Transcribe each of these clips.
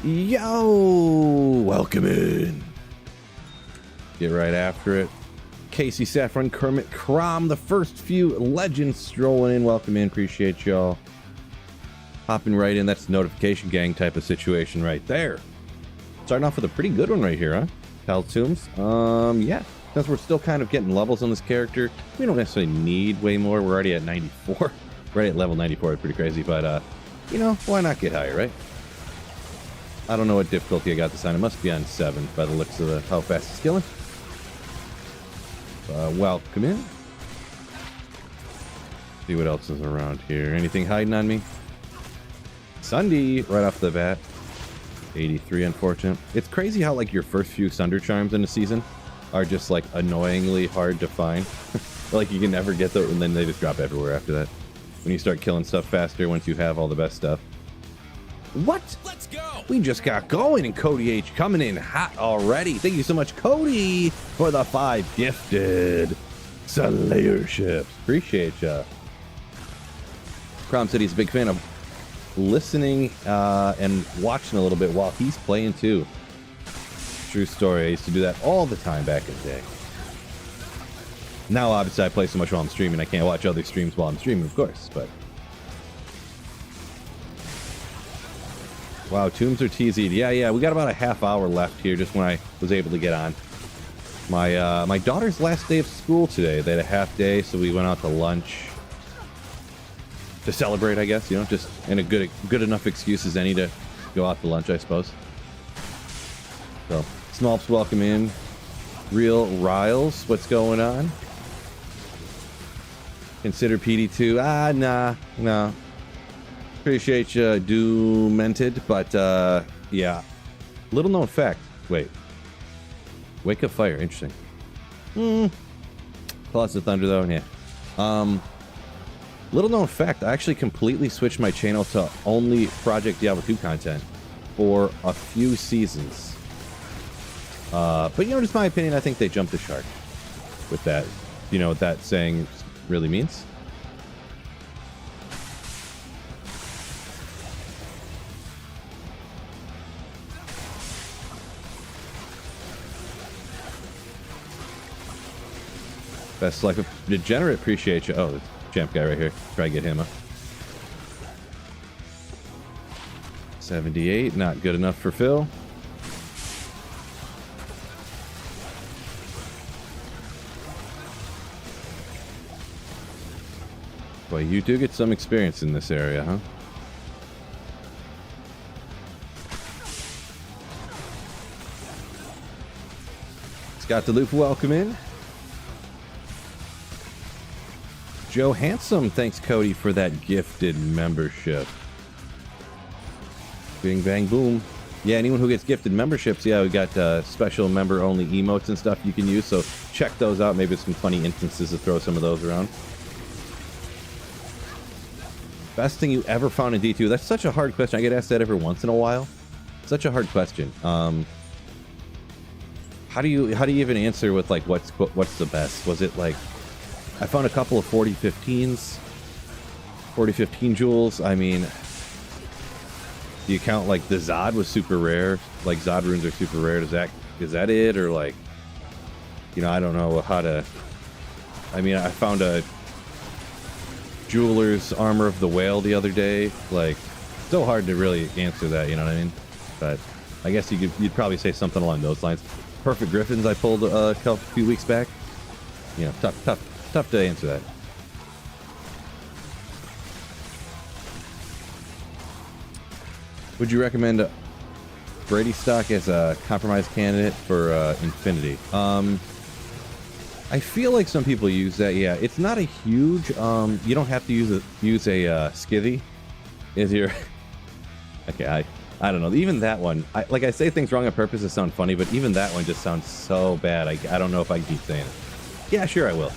Yo, welcome in. Get right after it. Casey, Saffron, Kermit, Crom, the first few legends strolling in. Welcome in, appreciate y'all. Hopping right in, that's notification gang type of situation right there. Starting off with a pretty good one right here, huh? Pal Tombs. Yeah, since we're still kind of getting levels on this character, we don't necessarily need way more. We're already at 94. Right at level 94, it's pretty crazy, but you know, why not get higher, right? I don't know what difficulty I got this on. It must be on 7 by the looks of how fast it's killing. Welcome in. See what else is around here. Anything hiding on me? Sunday, right off the bat. 83, unfortunate. It's crazy how, like, your first few Sunder Charms in the season are just, like, annoyingly hard to find. Like, you can never get those, and then they just drop everywhere after that. When you start killing stuff faster once you have all the best stuff. What? Let's go! We just got going, and Cody H coming in hot already. Thank you so much, Cody, for the 5 gifted Slayerships. Appreciate ya. Crom said he's a big fan of listening and watching a little bit while he's playing too. True story. I used to do that all the time back in the day. Now, obviously, I play so much while I'm streaming, I can't watch other streams while I'm streaming, of course, but... Wow, tombs are TZ'd. Yeah, we got about a half hour left here just when I was able to get on. My daughter's last day of school today. They had a half day, so we went out to lunch. To celebrate, I guess, you know, just in a good enough excuse as any to go out to lunch, I suppose. So, Smolps, welcome in. Real Riles, what's going on? Consider PD2. Nah. Appreciate you, Demented, but yeah. Little known fact. Wait. Wake Up Fire, interesting. Plus the Thunder though, yeah. Little known fact, I actually completely switched my channel to only Project Diablo 2 content for a few seasons. But you know, just my opinion, I think they jumped the shark with that. You know what that saying really means? Best life of Degenerate, appreciate you. Oh, the champ guy right here. Try to get him up. 78, not good enough for Phil. Boy, you do get some experience in this area, huh? Scott DeLupe, welcome in. Joe Handsome, thanks Cody for that gifted membership. Bing bang boom. Yeah, anyone who gets gifted memberships, yeah, we got special member only emotes and stuff you can use, so check those out. Maybe some funny instances to throw some of those around. Best thing you ever found in D2? That's such a hard question. I get asked that every once in a while. Such a hard question. How do you even answer with like what's the best? Was it like I found a couple of 4015s, 4015 jewels. I mean, do you count like the Zod was super rare? Like Zod runes are super rare. Is that it, or like, you know, I don't know how to. I mean, I found a jeweler's armor of the whale the other day. Like, so hard to really answer that. You know what I mean? But I guess you'd probably say something along those lines. Perfect Griffins I pulled a few weeks back. You know, tough to answer that. Would you recommend Brady stock as a compromise candidate for Infinity? I feel like some people use that. Yeah, it's not a huge. You don't have to use a skivvy. Is your okay? I don't know. Even that one, I say things wrong on purpose to sound funny, but even that one just sounds so bad. I don't know if I can keep saying it. Yeah, sure I will.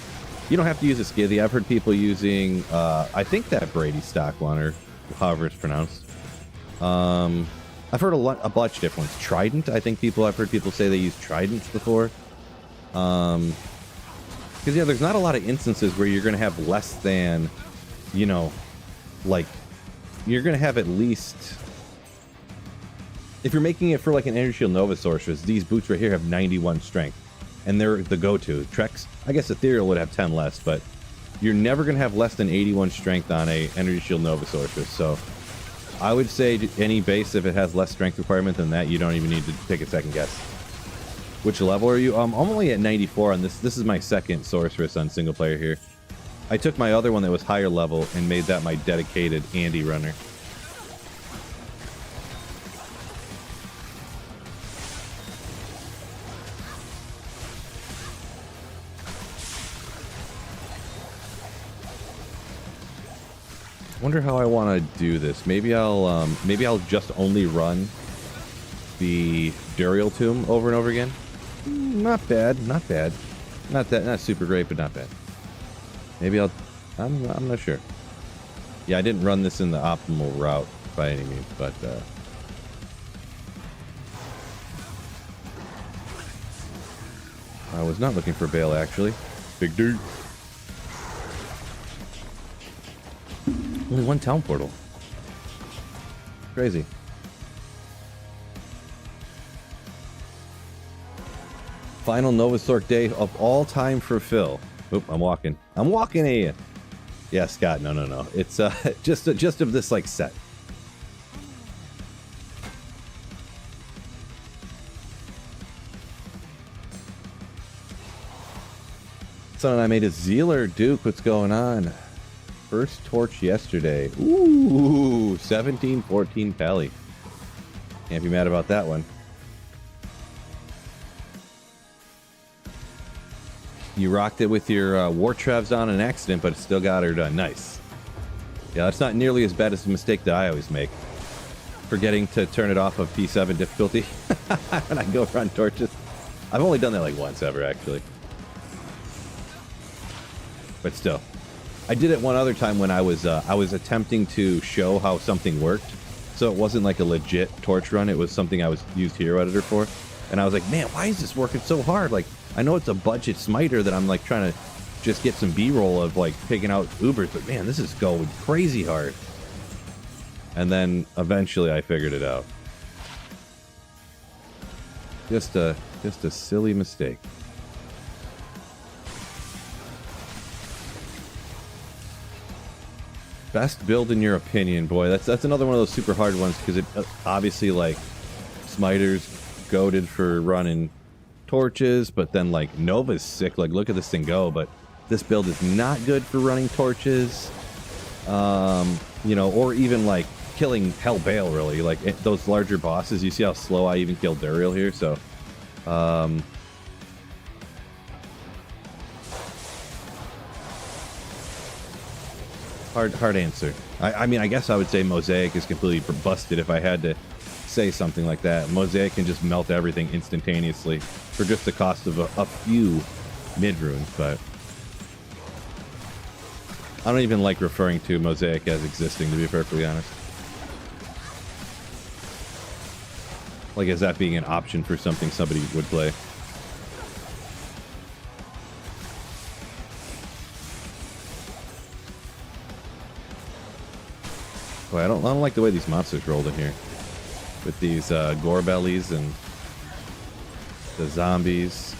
You don't have to use a skivvy. I've heard people using, I think that Brady stock one, or however it's pronounced. I've heard a bunch of different ones. Trident, I think I've heard people say they use tridents before. Because, yeah, there's not a lot of instances where you're going to have less than, you know, like, you're going to have at least if you're making it for like an Energy Shield Nova Sorceress, these boots right here have 91 strength. And they're the go-to. Trex, I guess Ethereal would have 10 less, but you're never going to have less than 81 strength on a Energy Shield Nova Sorceress. So I would say any base, if it has less strength requirement than that, you don't even need to take a second guess. Which level are you? I'm only at 94 on this. This is my second Sorceress on single player here. I took my other one that was higher level and made that my dedicated Andy runner. Wonder how I want to do this. Maybe I'll just only run the Duriel Tomb over and over again. Not bad, not bad. Not super great, but not bad. Maybe I'm not sure. Yeah, I didn't run this in the optimal route by any means, but I was not looking for Bale actually. Big dude. Only one town portal. Crazy. Final Nova Sorc day of all time for Phil. Oop, I'm walking. I'm walking at you. Yeah, Scott. No. It's just of this like set. Son and I made a Zealer. Duke, what's going on? First torch yesterday. Ooh, 17-14 Pally. Can't be mad about that one. You rocked it with your War Trevs on an accident, but still got her done. Nice. Yeah, that's not nearly as bad as the mistake that I always make. Forgetting to turn it off of P7 difficulty when I go run torches. I've only done that like once ever, actually. But still. I did it one other time when I was attempting to show how something worked. So it wasn't like a legit torch run. It was something I used Hero Editor for. And I was like, man, why is this working so hard? Like, I know it's a budget smiter that I'm like trying to just get some B-roll of like picking out Ubers, but man, this is going crazy hard. And then eventually I figured it out. Just a silly mistake. Best build in your opinion, boy. That's another one of those super hard ones because it obviously like Smiter's goated for running torches, but then like Nova's sick. Like look at this thing go, but this build is not good for running torches. You know, or even like killing Hell Bale really. Like those larger bosses. You see how slow I even killed Duriel here, so Hard answer. I mean, I guess I would say Mosaic is completely busted if I had to say something like that. Mosaic can just melt everything instantaneously for just the cost of a few mid-runes, but I don't even like referring to Mosaic as existing, to be perfectly honest. Like, as that being an option for something somebody would play. Boy, I don't like the way these monsters rolled in here. With these gore bellies and the zombies.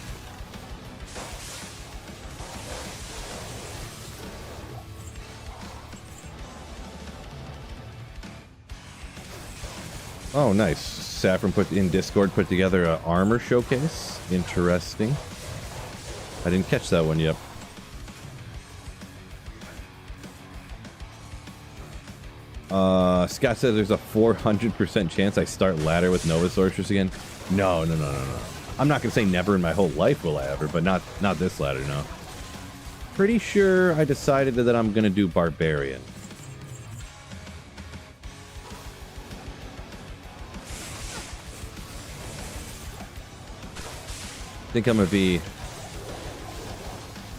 Oh, nice. Saffron put in Discord put together an armor showcase. Interesting. I didn't catch that one yet. Scott says there's a 400% chance I start ladder with Nova Sorceress again. No. I'm not gonna say never in my whole life will I ever, but not this ladder, no. Pretty sure I decided that I'm gonna do Barbarian. I think I'm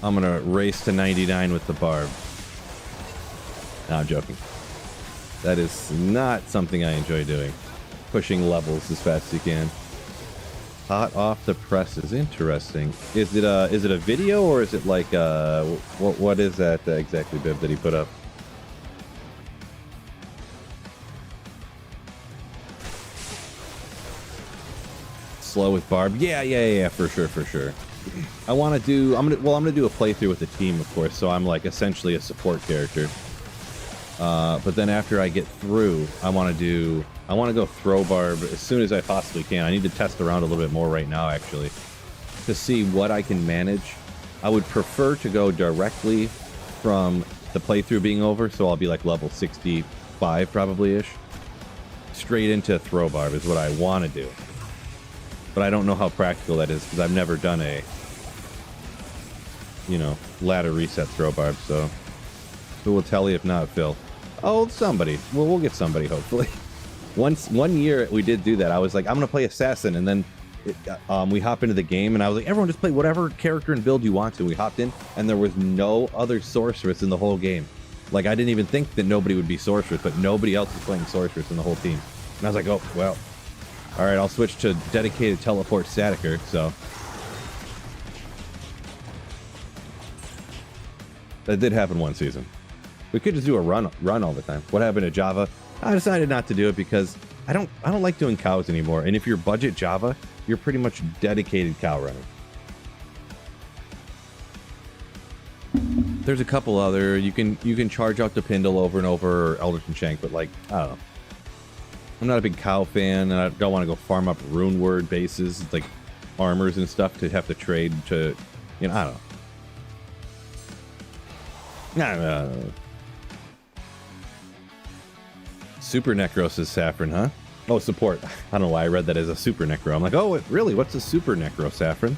gonna race to 99 with the Barb. No, I'm joking. That is not something I enjoy doing. Pushing levels as fast as you can. Hot off the presses. Interesting. Is it a video or is it like what is that exactly, Bib, that he put up? slow with Barb. Yeah, for sure. I want to do. I'm gonna do a playthrough with the team, of course. So I'm like essentially a support character. But then after I get through, I want to go throw Barb as soon as I possibly can. I need to test around a little bit more right now, actually, to see what I can manage. I would prefer to go directly from the playthrough being over, so I'll be like level 65 probably-ish. Straight into throw Barb is what I want to do. But I don't know how practical that is, because I've never done a, ladder reset throw Barb, so who will tell you if not Phil? Oh, somebody. Well, we'll get somebody, hopefully. One year we did do that. I was like, I'm going to play Assassin, and then we hop into the game, and I was like, everyone just play whatever character and build you want to. We hopped in, and there was no other sorceress in the whole game. Like, I didn't even think that nobody would be sorceress, but nobody else was playing sorceress in the whole team. And I was like, oh, well, all right, I'll switch to dedicated teleport staticker, so. That did happen one season. We could just do a run all the time. What happened to Java? I decided not to do it because I don't like doing cows anymore. And if you're budget Java, you're pretty much dedicated cow runner. There's a couple other, you can charge out to Pindle over and over, or Elderton Shank, but like, I don't know. I'm not a big cow fan, and I don't want to go farm up rune word bases, like armors and stuff to have to trade to, I don't know. Super Necro says Saffron, huh? Oh, support. I don't know why I read that as a Super Necro. I'm like, oh, really? What's a Super Necro, Saffron?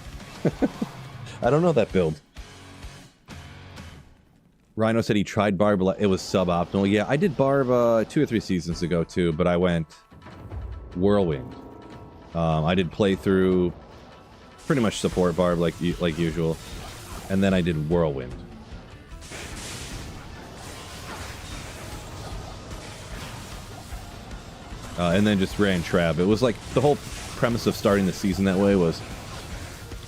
I don't know that build. Rhino said he tried Barb, it was suboptimal. Yeah, I did Barb 2 or 3 seasons ago too, but I went Whirlwind. I did playthrough, pretty much support Barb like usual, and then I did Whirlwind. And then just ran Trab. It was like the whole premise of starting the season that way was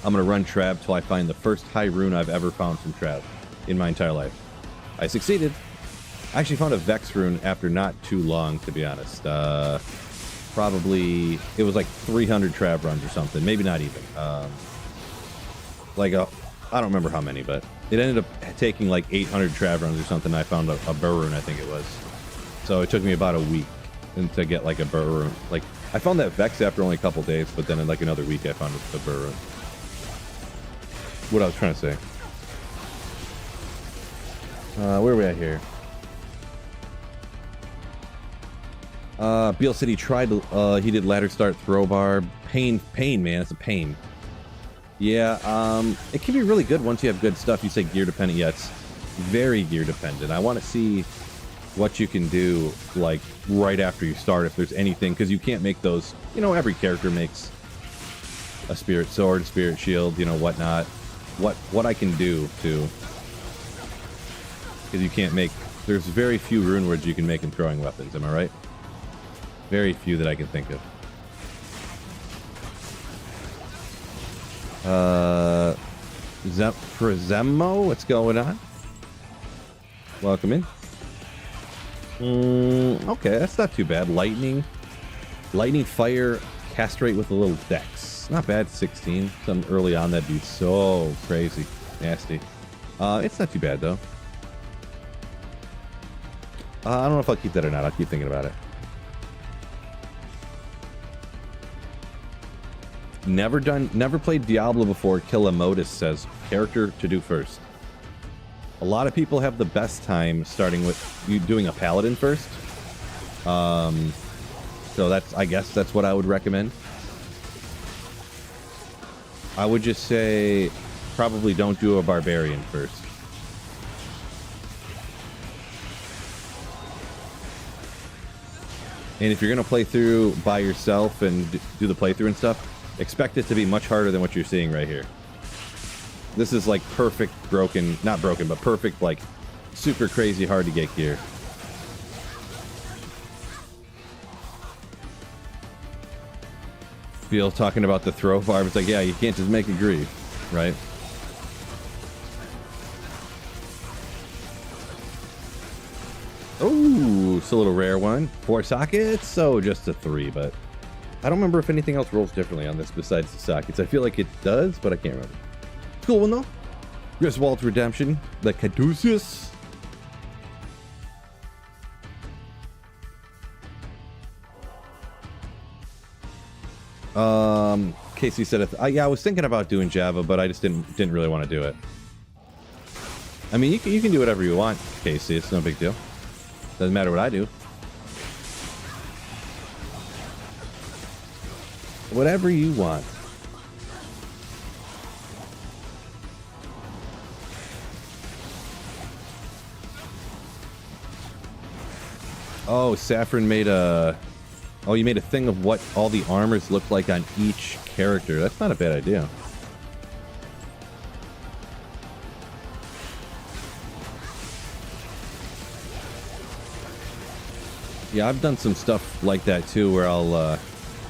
I'm going to run Trab till I find the first high rune I've ever found from Trab in my entire life. I succeeded. I actually found a Vex rune after not too long, to be honest. Probably, it was like 300 Trab runs or something. Maybe not even. I don't remember how many, but it ended up taking like 800 Trab runs or something. I found a burr rune, I think it was. So it took me about a week to get like a burr rune. Like, I found that Vex after only a couple days, but then in like another week I found a burr rune. What I was trying to say. Where are we at here? Beal said he tried, he did ladder start throw Barb. Pain, man, it's a pain. Yeah, it can be really good once you have good stuff. You say gear dependent, yeah, it's very gear dependent. I want to see what you can do, like, right after you start, if there's anything, because you can't make those, every character makes a spirit sword, spirit shield, whatnot. What I can do to, because you can't make, there's very few rune words you can make in throwing weapons, am I right? Very few that I can think of. Zemmo, what's going on? Welcome in. Okay, that's not too bad. Lightning, fire, castrate with a little dex. Not bad, 16. Some early on, that'd be so crazy. Nasty. It's not too bad, though. I don't know if I'll keep that or not. I'll keep thinking about it. Never played Diablo before. Killamotus says, character to do first. A lot of people have the best time starting with you doing a paladin first. So I guess that's what I would recommend. I would just say probably don't do a barbarian first. And if you're going to play through by yourself and do the playthrough and stuff, expect it to be much harder than what you're seeing right here. This is like perfect broken, not broken, but perfect, like super crazy hard to get gear. Feel talking about the throw barb. It's like, yeah, you can't just make it grieve, right? Oh, it's a little rare one. 4 sockets, so just a 3, but I don't remember if anything else rolls differently on this besides the sockets. I feel like it does, but I can't remember. Cool one though. Griswold's Redemption, the Caduceus. Casey said, yeah, I was thinking about doing Java, but I just didn't really want to do it. I mean, you can do whatever you want, Casey. It's no big deal. Doesn't matter what I do. Whatever you want. Oh, Saffron made a... Oh, you made a thing of what all the armors look like on each character. That's not a bad idea. Yeah, I've done some stuff like that too, where I'll,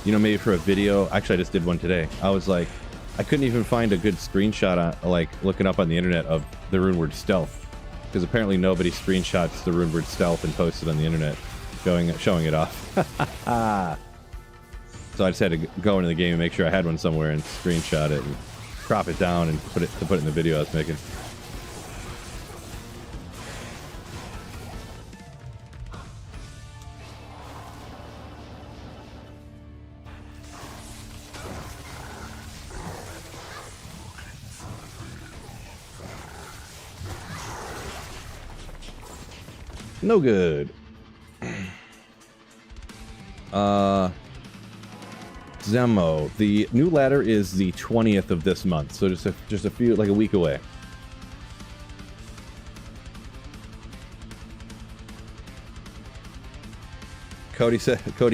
you know, maybe for a video. Actually, I just did one today. I was like, I couldn't even find a good screenshot on, like, looking up on the internet of the runeward stealth, because apparently nobody screenshots the runeward stealth and posts it on the internet, showing it off. So I just had to go into the game and make sure I had one somewhere and screenshot it and crop it down and put it in the video I was making. No good. Zemo. The new ladder is the 20th of this month, so just a few, like a week away. Cody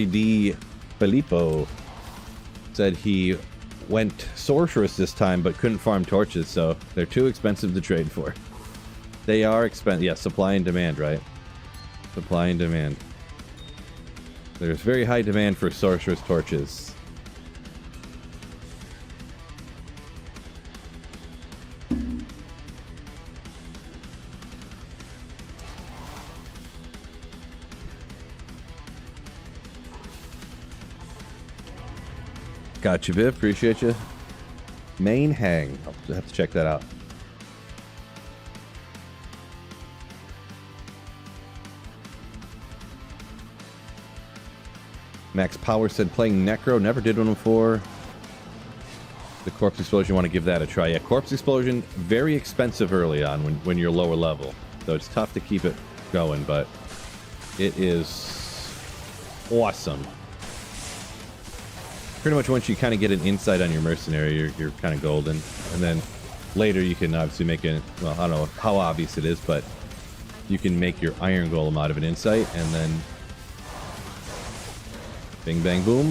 D. Filippo said he went sorceress this time, but couldn't farm torches, so they're too expensive to trade for. They are expensive. Yeah, supply and demand, right? Supply and demand. There's very high demand for sorceress torches. Gotcha, Viv. Appreciate you. Main hang. I'll have to check that out. Max Power said playing Necro. Never did one before. The Corpse Explosion, you want to give that a try. Yeah, Corpse Explosion, very expensive early on when you're lower level. So it's tough to keep it going, but it is awesome. Pretty much once you kind of get an insight on your mercenary, you're kind of golden. And then later you can obviously make it, well, I don't know how obvious it is, but you can make your Iron Golem out of an insight, and then bing, bang, boom.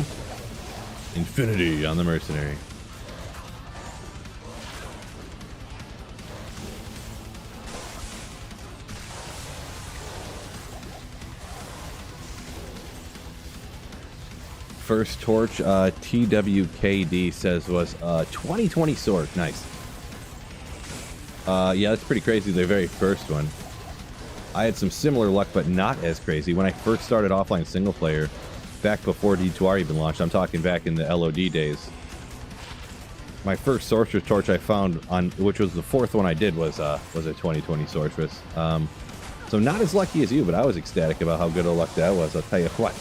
Infinity on the mercenary. First torch, TWKD says was 2020 Sorc. Nice. Yeah, that's pretty crazy, the very first one. I had some similar luck, but not as crazy. When I first started offline single player, back before D2R even launched, I'm talking back in the LOD days, my first Sorcerer's Torch I found, on which was the fourth one I did, was a 2020 Sorceress. So not as lucky as you, but I was ecstatic about how good of luck that was, I'll tell you what.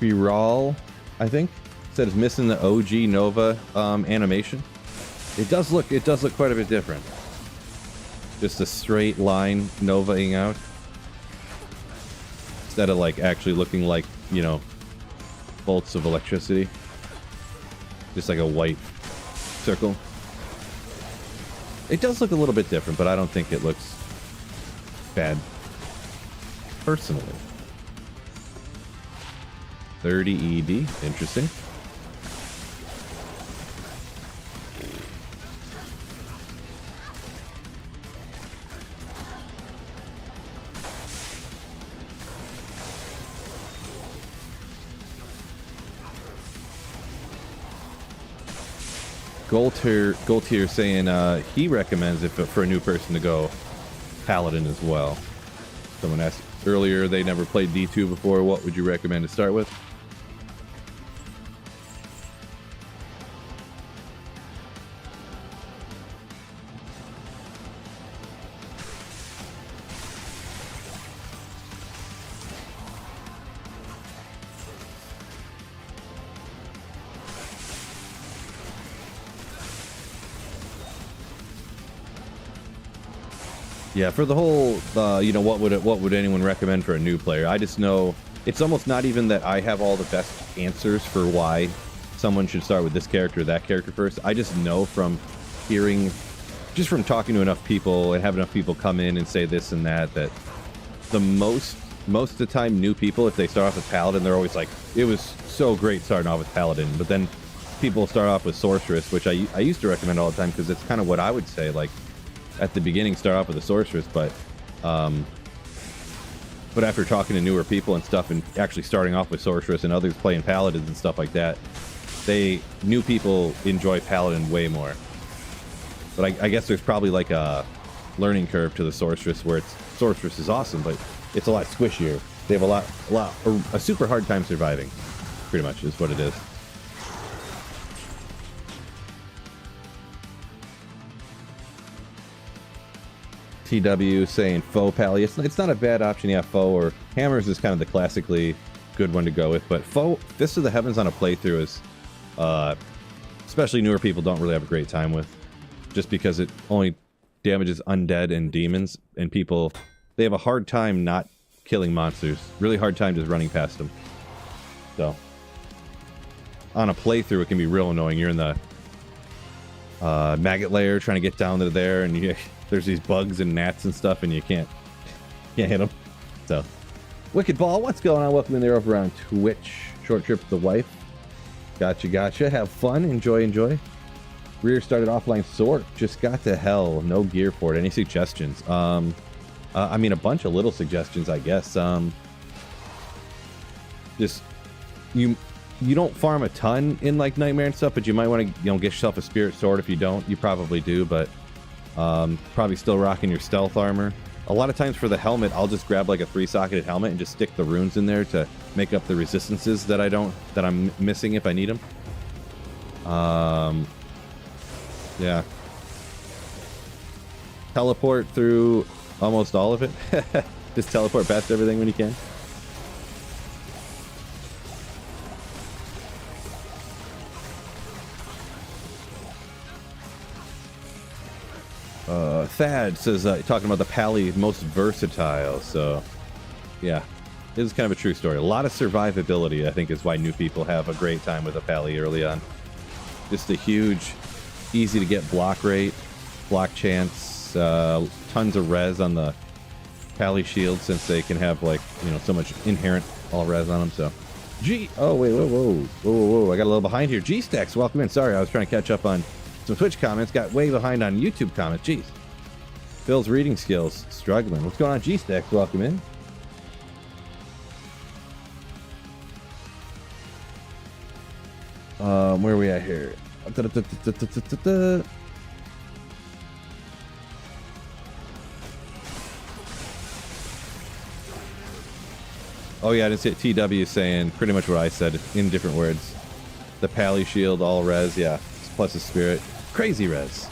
Viral, I think, said it's missing the OG Nova animation. It does look quite a bit different. Just a straight line Nova-ing out, instead of like actually looking like, you know, bolts of electricity. Just like a white circle. It does look a little bit different, but I don't think it looks bad, personally. 30 ED, interesting. Goltier saying he recommends it for a new person to go Paladin as well. Someone asked earlier they never played D2 before. What would you recommend to start with? Yeah, for the whole, you know, what would anyone recommend for a new player? I just know it's almost not even that I have all the best answers for why someone should start with this character or that character first. I just know from hearing, just from talking to enough people and having enough people come in and say this and that, that the most of the time new people, if they start off with Paladin, they're always like, it was so great starting off with Paladin. But then people start off with Sorceress, which I used to recommend all the time because it's kind of what I would say, like, at the beginning start off with a Sorceress, but after talking to newer people and stuff and actually starting off with Sorceress and others playing Paladins and stuff like that, new people enjoy Paladin way more. But I guess there's probably like a learning curve to the Sorceress where Sorceress is awesome, but it's a lot squishier. They have a super hard time surviving, pretty much is what it is. TW saying Foe Pally. It's not a bad option. Yeah, Foe or Hammers is kind of the classically good one to go with. But Foe, Fist of the Heavens on a playthrough is, especially newer people don't really have a great time with. Just because it only damages undead and demons. And people, they have a hard time not killing monsters. Really hard time just running past them. So, on a playthrough it can be real annoying. You're in the maggot layer trying to get down to there and there's these bugs and gnats and stuff, and you can't hit them. So, Wicked Ball, what's going on? Welcome in there over on Twitch. Short trip with the wife. Gotcha. Have fun. Enjoy. Rear started offline Sorc. Just got to hell. No gear for it. Any suggestions? I mean, a bunch of little suggestions, I guess. Just you don't farm a ton in like Nightmare and stuff, but you might want to get yourself a Spirit Sword. If you don't, you probably do, but probably still rocking your stealth armor. A lot of times for the helmet, I'll just grab like a 3-socketed helmet and just stick the runes in there to make up the resistances that I'm missing if I need them. Yeah. Teleport through almost all of it. Just teleport past everything when you can. Thad says, talking about the Pally most versatile, so yeah, it is kind of a true story. A lot of survivability, I think, is why new people have a great time with a Pally early on. Just a huge, easy to get block rate, block chance, tons of res on the Pally shield since they can have like, so much inherent all res on them, so. Oh wait, whoa, I got a little behind here. G-Stacks, welcome in. Sorry, I was trying to catch up on some Twitch comments, got way behind on YouTube comments. Jeez. Phil's reading skills struggling. What's going on, G-Stacks? Welcome in. Where are we at here? Oh yeah, I didn't see it. TW saying pretty much what I said in different words. The Pally shield, all res, yeah, plus a spirit. Crazy res.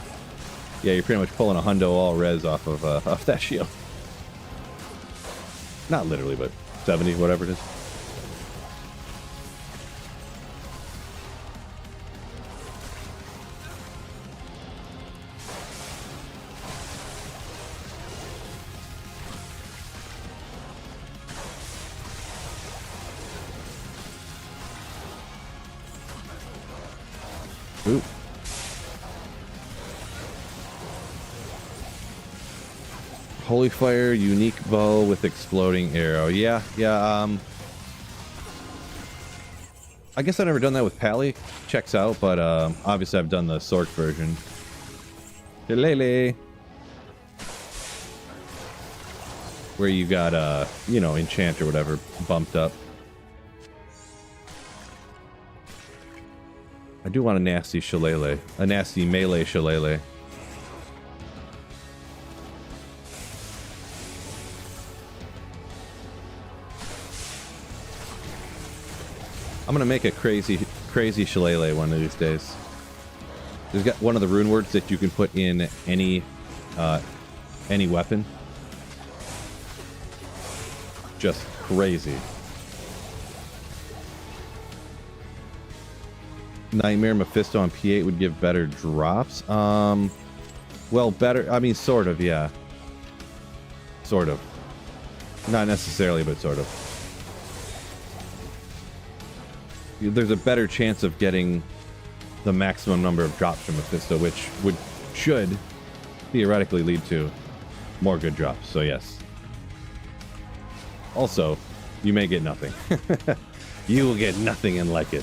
Yeah, you're pretty much pulling a hundo all res off of that shield. Not literally, but 70, whatever it is. Ooh. Holy Fire, unique bow with exploding arrow. Yeah. I guess I've never done that with Pally. Checks out, but obviously I've done the Sorc version. Lele. Where you got, enchant or whatever bumped up. I do want a nasty shillelagh. A nasty melee shillelagh. I'm gonna make a crazy shillelagh one of these days. There's got one of the rune words that you can put in any weapon. Just crazy. Nightmare Mephisto on P8 would give better drops. Well, better. I mean, sort of, yeah. Sort of. Not necessarily, but sort of. There's a better chance of getting the maximum number of drops from Mephisto, which should theoretically lead to more good drops. So yes. Also, you may get nothing. You will get nothing and like it.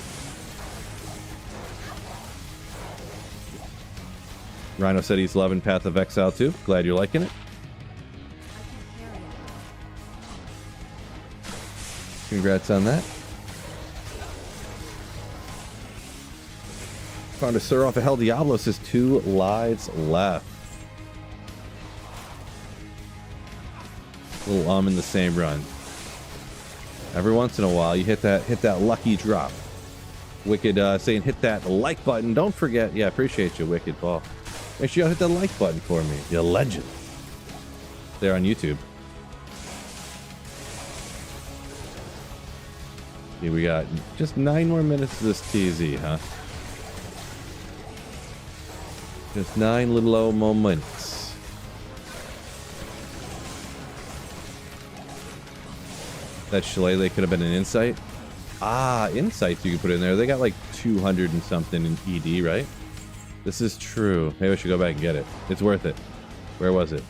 Rhino said he's loving Path of Exile too. Glad you're liking it. Congrats on that. Found a Sir off of Hell Diablo says 2 lives left. A little in the same run. Every once in a while you hit that lucky drop. Wicked saying hit that like button. Don't forget, yeah, appreciate you, Wicked Paul. Make sure you hit the like button for me. You legend. There on YouTube. Okay, we got just 9 more minutes of this TZ, huh? Just 9 little old moments. That shillelagh could have been an insight. Ah, insights you could put in there. They got like 200 and something in ED, right? This is true. Maybe I should go back and get it. It's worth it. Where was it?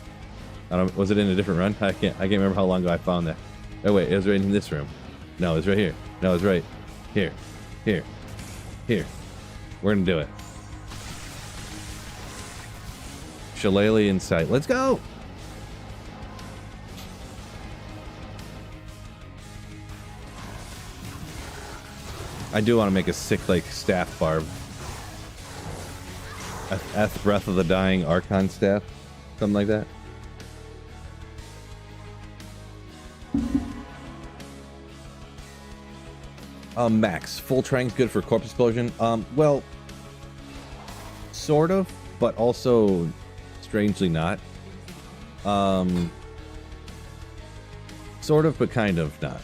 I don't. Was it in a different run? I can't remember how long ago I found that. Oh wait, it was right in this room. No, it's right here. No, it's right here. Here. Here. We're gonna do it. Shillelagh insight. Let's go. I do want to make a sick like staff barb. F Breath of the Dying Archon staff, something like that. Max, full trank's good for corpse explosion. Well, sort of, but also strangely not. Sort of, but kind of not.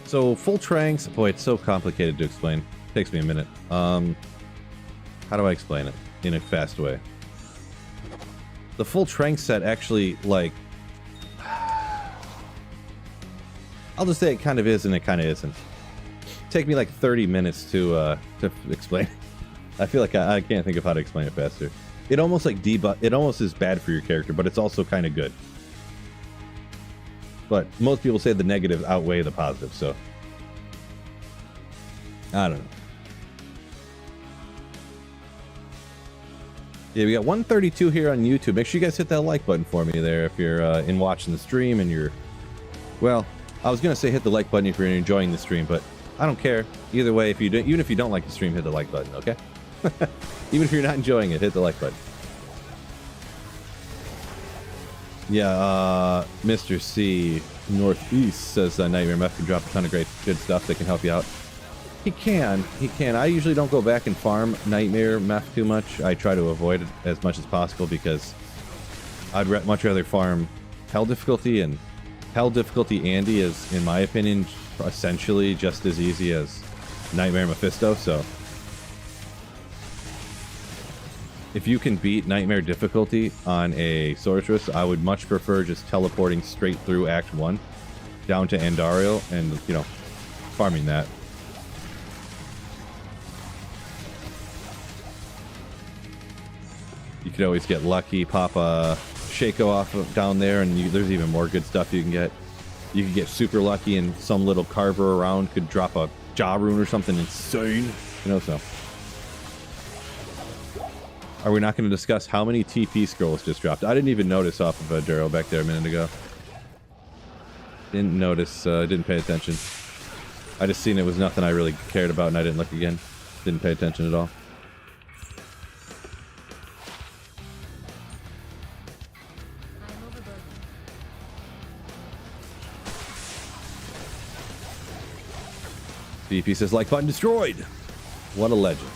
So full tranks, boy, it's so complicated to explain. Takes me a minute. How do I explain it in a fast way? The full trank set actually, like, I'll just say it kind of is and it kind of isn't. Take me like 30 minutes to explain. I feel like I can't think of how to explain it faster. It almost like it almost is bad for your character, but it's also kind of good. But most people say the negatives outweigh the positive, so I don't know. Yeah, we got 132 here on YouTube. Make sure you guys hit that like button for me there if you're in watching the stream and you're, well, I was gonna say hit the like button if you're enjoying the stream, but I don't care. Either way, if you do, even if you don't like the stream, hit the like button, okay? Even if you're not enjoying it, hit the like button. Yeah, Mr. C Northeast says Nightmare Meth can drop a ton of good stuff that can help you out. He can. I usually don't go back and farm Nightmare Meth too much. I try to avoid it as much as possible because I'd much rather farm Hell difficulty, and Hell difficulty Andy is, in my opinion, essentially just as easy as Nightmare Mephisto, so if you can beat Nightmare difficulty on a Sorceress, I would much prefer just teleporting straight through Act 1 down to Andariel and, you know, farming that. You could always get lucky, pop a Shaco off of down there, and there's even more good stuff you can get. You could get super lucky and some little carver around could drop a Jaw Rune or something insane, you know, so. Are we not going to discuss how many TP scrolls just dropped? I didn't even notice off of Duro back there a minute ago. Didn't notice, didn't pay attention. I just seen it was nothing I really cared about, and I didn't look again. Didn't pay attention at all. VP says, like button destroyed. What a legend.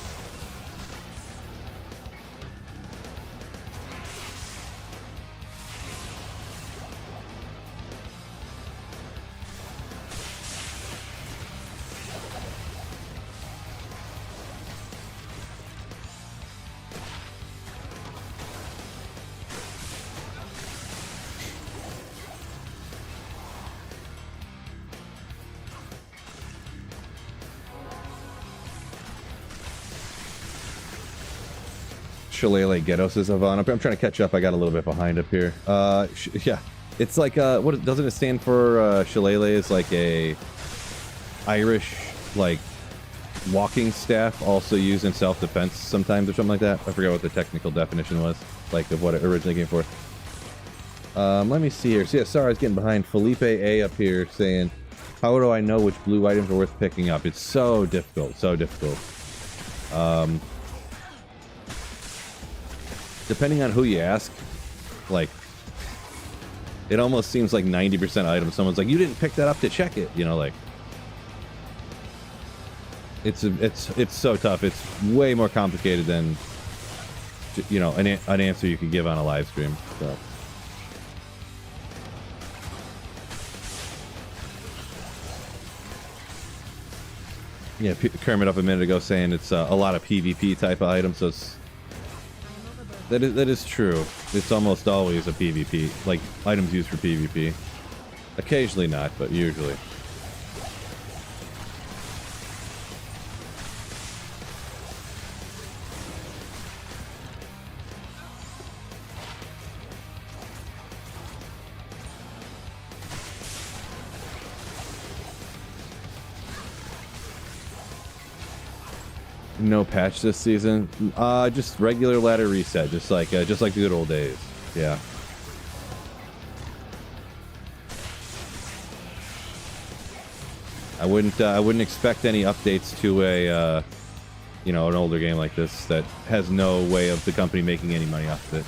Shillelagh Ghetto says Avon. I'm trying to catch up. I got a little bit behind up here. Yeah, it's like what doesn't it stand for? Shillelagh is like a Irish like walking staff, also used in self-defense sometimes or something like that. I forget what the technical definition was, like of what it originally came for. Let me see here. So yeah, sorry, I was getting behind. Felipe A up here saying, "How do I know which blue items are worth picking up?" It's so difficult, so difficult. Depending on who you ask, like, it almost seems like 90% items. Someone's like, "You didn't pick that up to check it," you know, like. It's so tough. It's way more complicated than, you know, an answer you could give on a live stream. So. Yeah, Kermit up a minute ago saying it's a lot of PvP type of items, so it's that is true. It's almost always a PvP, like items used for PvP. Occasionally not, but usually. No patch this season. Just regular ladder reset, just like the good old days. Yeah. I wouldn't expect any updates to a you know, an older game like this that has no way of the company making any money off of it.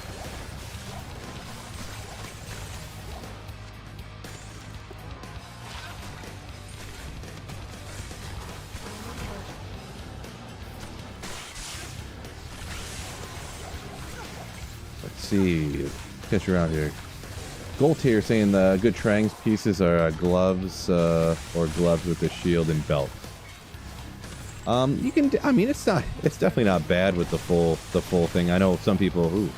See, catch around here. Gold here saying the good Trangs pieces are gloves or gloves with a shield and belt. You can. I mean, it's definitely not bad with the full thing. I know some people. Ooh,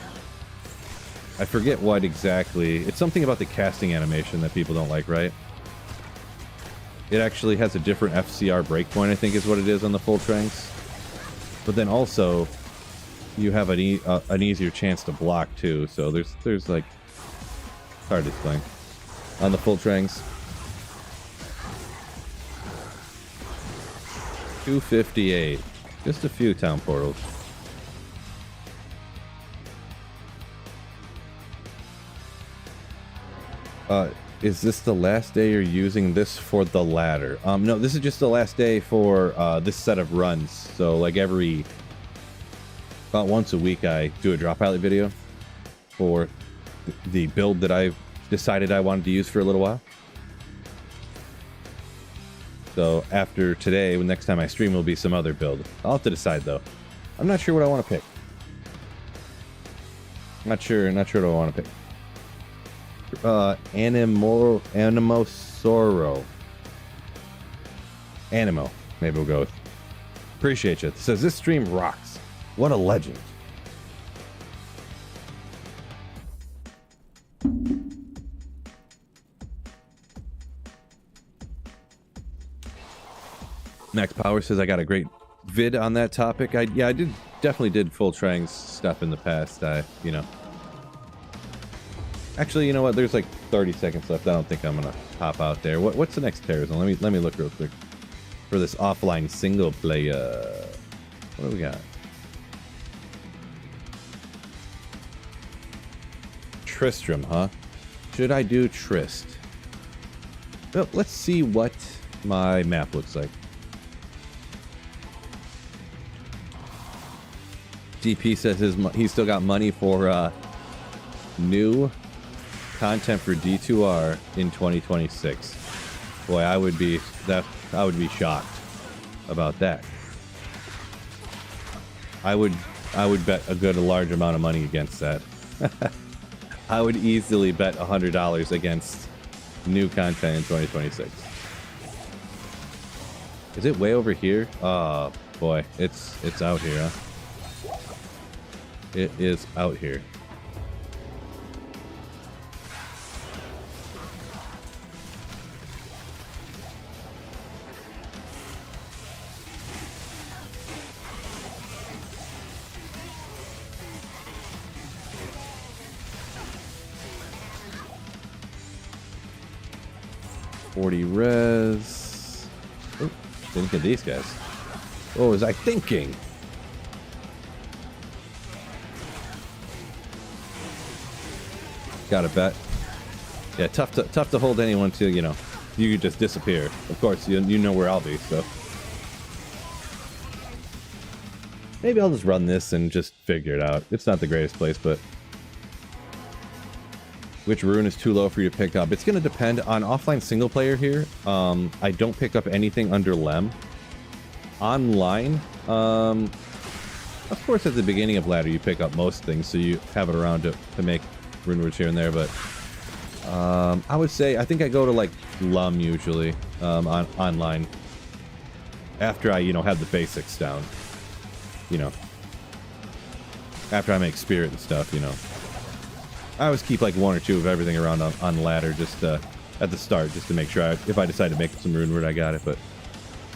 I forget what exactly. It's something about the casting animation that people don't like, right? It actually has a different FCR breakpoint, I think, is what it is on the full Trangs. But then also, you have an easier chance to block too, so there's like, hard to explain on the full Trangs. 258, just a few town portals. Is this the last day you're using this for the ladder? No, this is just the last day for this set of runs. So like about once a week, I do a drop pilot video for the build that I've decided I wanted to use for a little while. So after today, next time I stream will be some other build. I'll have to decide though. I'm not sure what I want to pick. Not sure what I want to pick. Animosoro. Animo. Maybe we'll go with. Appreciate you. It says this stream rocks. What a legend. Max Power says I got a great vid on that topic. I definitely did full Trangs stuff in the past. You know. Actually, you know what? There's like 30 seconds left. I don't think I'm gonna hop out there. What's the next pair zone? Let me look real quick for this offline single player. What do we got? Tristram, huh? Should I do Trist? Well, let's see what my map looks like. DP says he's still got money for new content for D2R in 2026. Boy, I would be shocked about that. I would bet a large amount of money against that. I would easily bet $100 against new content in 2026. Is it way over here? Oh boy, it's out here, huh? It is out here. $40 res. Oh, didn't get these guys. What was I thinking? Got a bet. Yeah, tough to hold anyone to, you know, you could just disappear. Of course, you know where I'll be, so. Maybe I'll just run this and just figure it out. It's not the greatest place, but... Which rune is too low for you to pick up? It's going to depend on offline single player here. I don't pick up anything under Lem. Online, of course at the beginning of ladder you pick up most things, so you have it around to make rune words here and there, but I would say I think I go to like Lum usually online after I, you know, have the basics down, you know, after I make spirit and stuff, you know. I always keep like one or two of everything around on ladder just at the start, just to make sure if I decide to make some rune word I got it. But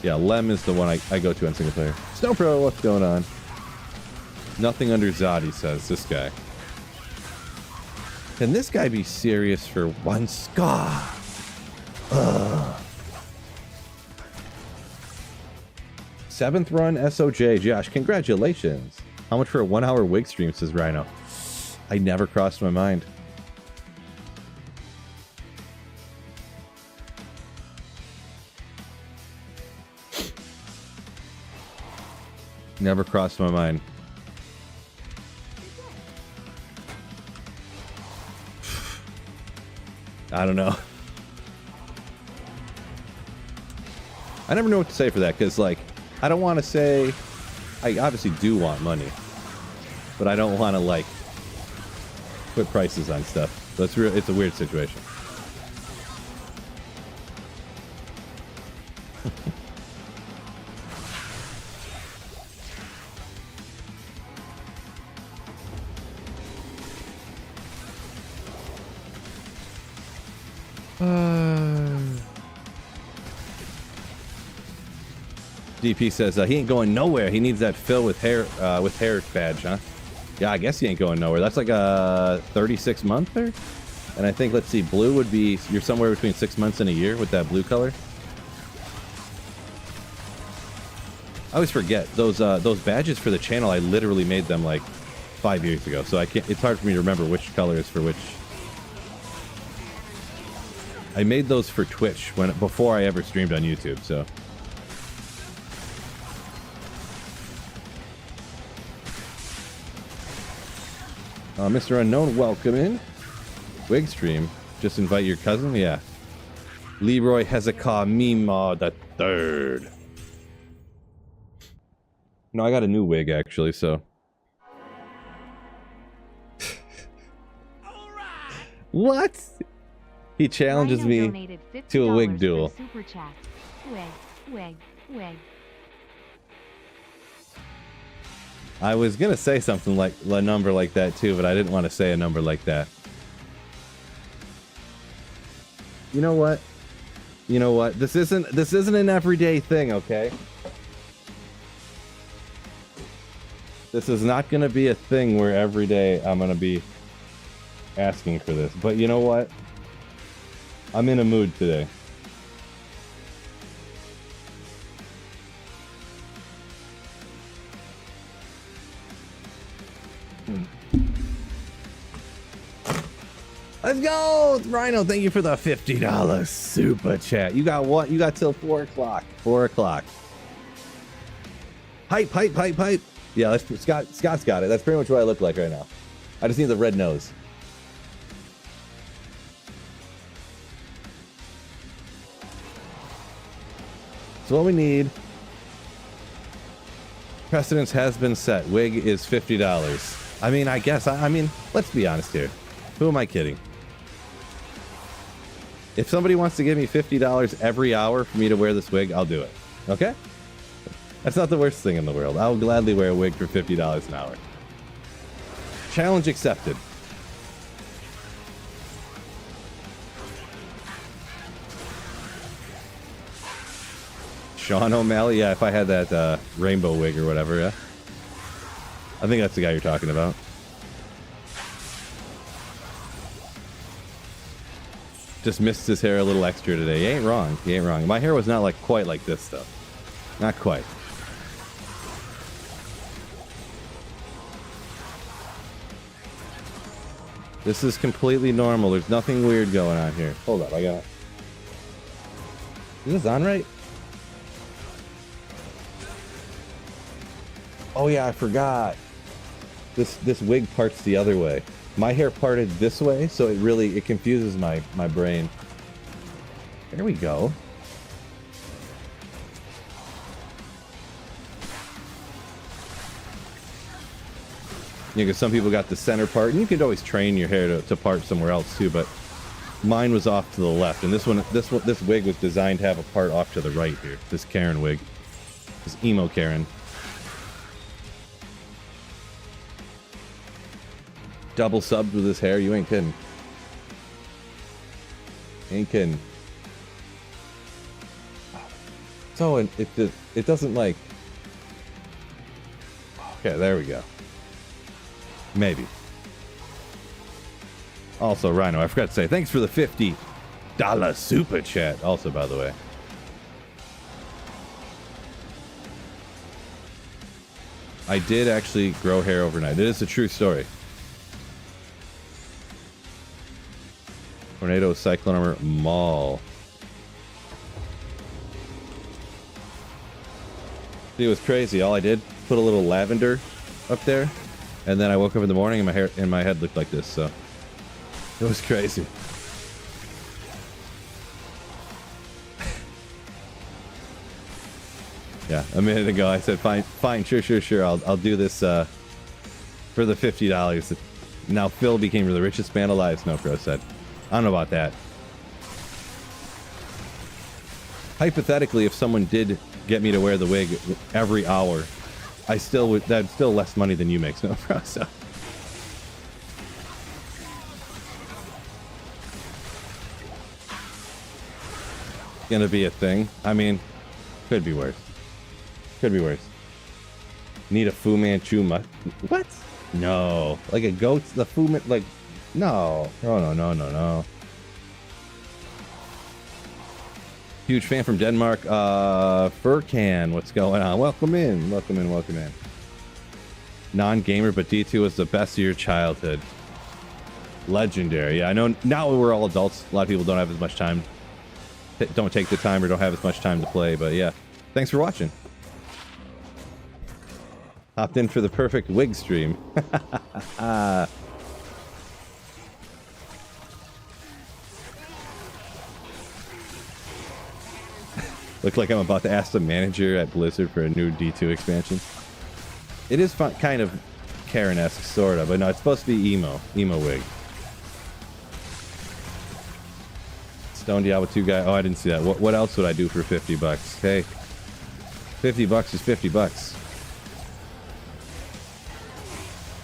yeah, Lem is the one I go to on single player. Snow Pro, what's going on? Nothing under Zod, he says. This guy. Can this guy be serious for one scar? Ugh. 7th run SOJ. Josh, congratulations. How much for a 1 hour wig stream, says Rhino. I never crossed my mind. Never crossed my mind. I don't know. I never know what to say for that, because, like, I don't want to say... I obviously do want money. But I don't want to, like, put prices on stuff. So it's a weird situation. DP says he ain't going nowhere. He needs that fill with hair badge, huh? Yeah, I guess he ain't going nowhere. That's like a 36 monther, and I think, let's see, blue would be, you're somewhere between 6 months and a year with that blue color. I always forget those badges for the channel. I literally made them like 5 years ago, so I can't. It's hard for me to remember which color is for which. I made those for Twitch before I ever streamed on YouTube, so. Mr. Unknown, welcome in. Wig stream. Just invite your cousin? Yeah. Leroy Hezekiah Mima the Third. No, I got a new wig, actually, so. What? He challenges me to a wig duel. Wig. I was gonna say something like a number like that too, but I didn't want to say a number like that. You know what? You know what? This isn't an everyday thing, okay? This is not gonna be a thing where every day I'm gonna be asking for this. But you know what? I'm in a mood today. Let's go, Rhino. Thank you for the $50 super chat. You got what? You got till 4 o'clock. 4 o'clock. Hype. Yeah, that's Scott's got it. That's pretty much what I look like right now. I just need the red nose. So what we need. Precedence has been set. Wig is $50. I mean, I guess. I mean, let's be honest here. Who am I kidding? If somebody wants to give me $50 every hour for me to wear this wig, I'll do it. Okay? That's not the worst thing in the world. I'll gladly wear a wig for $50 an hour. Challenge accepted. Sean O'Malley? Yeah, if I had that rainbow wig or whatever, yeah. I think that's the guy you're talking about. Just missed his hair a little extra today. He ain't wrong. He ain't wrong. My hair was not like quite like this though. Not quite. This is completely normal. There's nothing weird going on here. Hold up, I got it. Is this on right? Oh yeah, I forgot. This wig parts the other way. My hair parted this way, so it confuses my brain. There we go. Yeah, because some people got the center part, and you could always train your hair to part somewhere else too, but mine was off to the left, and this wig was designed to have a part off to the right here. This Karen wig. This emo Karen. Double subbed with his hair. You ain't kidding. Ain't kidding. So it doesn't like. Okay, there we go. Maybe. Also, Rhino, I forgot to say thanks for the $50 super chat. Also, by the way. I did actually grow hair overnight. It is a true story. Tornado, Cyclone Armor, Mall. It was crazy. All I did, put a little lavender up there, and then I woke up in the morning and my hair and my head looked like this, so it was crazy. Yeah, a minute ago I said fine, sure, I'll do this for the $50. Now Phil became the richest man alive, Snowcrow said. I don't know about that. Hypothetically, if someone did get me to wear the wig every hour, I still would. That's still less money than you make, Snowcrow. So. Gonna be a thing. I mean, could be worse. Could be worse. Need a Fu Manchu What? No. Like a goat's the Fu Man like. No. No. Huge fan from Denmark. Furcan, what's going on? Welcome in. Non-gamer, but D2 was the best of your childhood. Legendary. Yeah, I know now we're all adults. A lot of people don't have as much time. Don't take the time or don't have as much time to play, but yeah. Thanks for watching. Hopped in for the perfect wig stream. Look like I'm about to ask the manager at Blizzard for a new D2 expansion. It is fun, kind of Karen-esque, sort of, but no, it's supposed to be emo wig. Stone Diablo 2 guy. Oh, I didn't see that. What else would I do for $50? Hey, $50 is $50.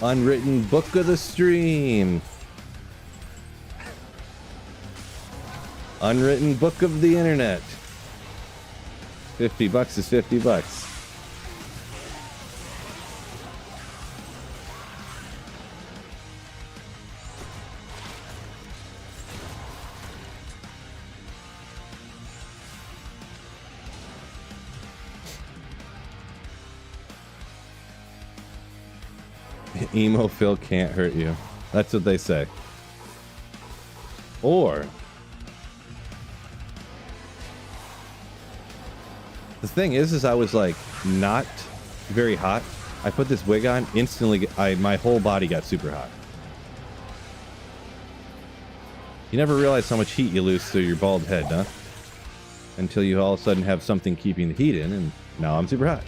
Unwritten book of the stream. Unwritten book of the internet. $50 is $50. Emo Phil can't hurt you. That's what they say. Or the thing is I was like not very hot. I put this wig on, instantly my whole body got super hot. You never realize how much heat you lose through your bald head, huh? Until you all of a sudden have something keeping the heat in, and now I'm super hot.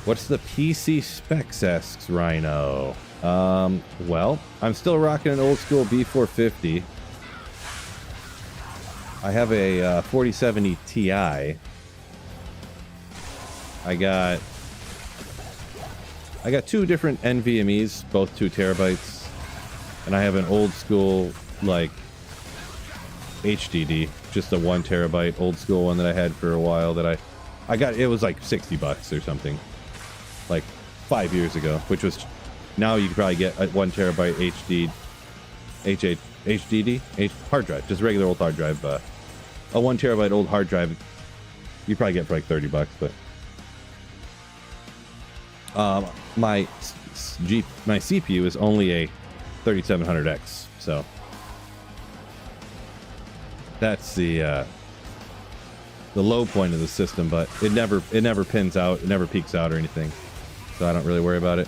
What's the PC specs, asks Rhino. Well, I'm still rocking an old school B450. I have a 4070 Ti. I got two different NVMe's, both 2 terabytes, and I have an old school like HDD, just a 1 terabyte old school one that I had for a while that I got. It was like $60 or something, like 5 years ago, which was, now you can probably get a 1 terabyte HDD hard drive, just regular old hard drive, a 1 terabyte old hard drive. You probably get for like $30, but my CPU is only a 3700X, so that's the low point of the system. But it never pins out, it never peaks out or anything, so I don't really worry about it.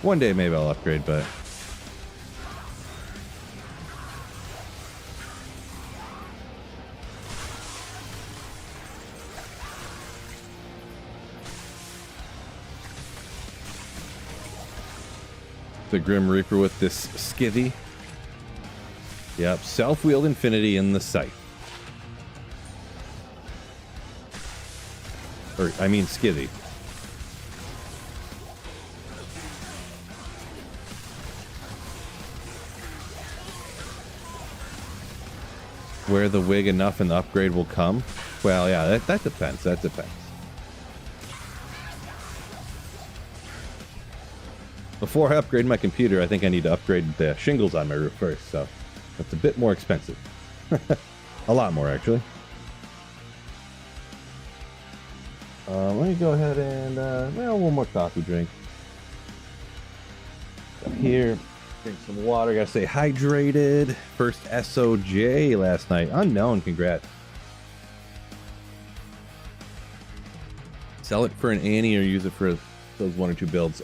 One day maybe I'll upgrade, but the Grim Reaper with this skivvy. Yep, self-wheeled infinity in the sight. Or, I mean skivvy. Where the wig enough and the upgrade will come? Well, yeah, that depends. That depends. Before I upgrade my computer, I think I need to upgrade the shingles on my roof first, so that's a bit more expensive. A lot more, actually. Let me go ahead and, well, one more coffee drink. Up here, drink some water. Gotta stay hydrated. First SOJ last night. Unknown, congrats. Sell it for an Annie or use it for those 1 or 2 builds.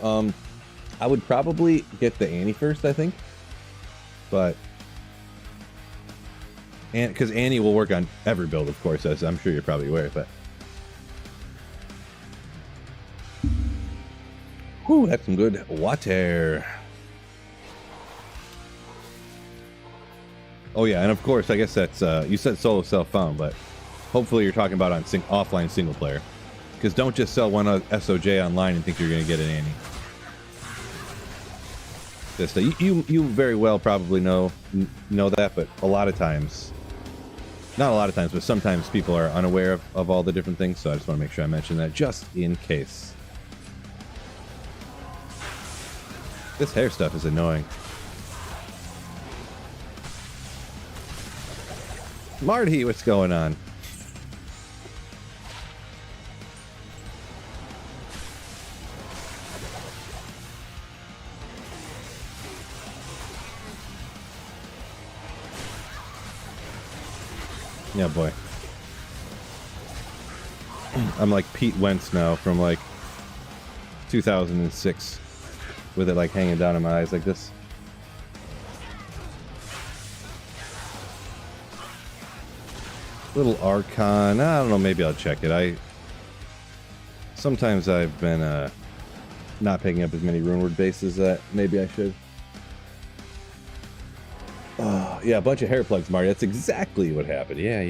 I would probably get the Annie first, I think. But, and because Annie will work on every build, of course, as I'm sure you're probably aware. But, whew, that's some good water. Oh yeah, and of course, I guess that's you said solo self-found, but hopefully you're talking about on offline single player. Because don't just sell one SOJ online and think you're going to get an Annie. You very well probably know that, but a lot of times, not a lot of times, but sometimes people are unaware of all the different things, so I just want to make sure I mention that just in case. This hair stuff is annoying. Marty, what's going on? Yeah, boy. I'm like Pete Wentz now from like 2006 with it like hanging down in my eyes like this. Little Archon. I don't know, maybe I'll check it. Sometimes I've been not picking up as many runeward bases that maybe I should. Oh, yeah, a bunch of hair plugs, Marty. That's exactly what happened. Yeah.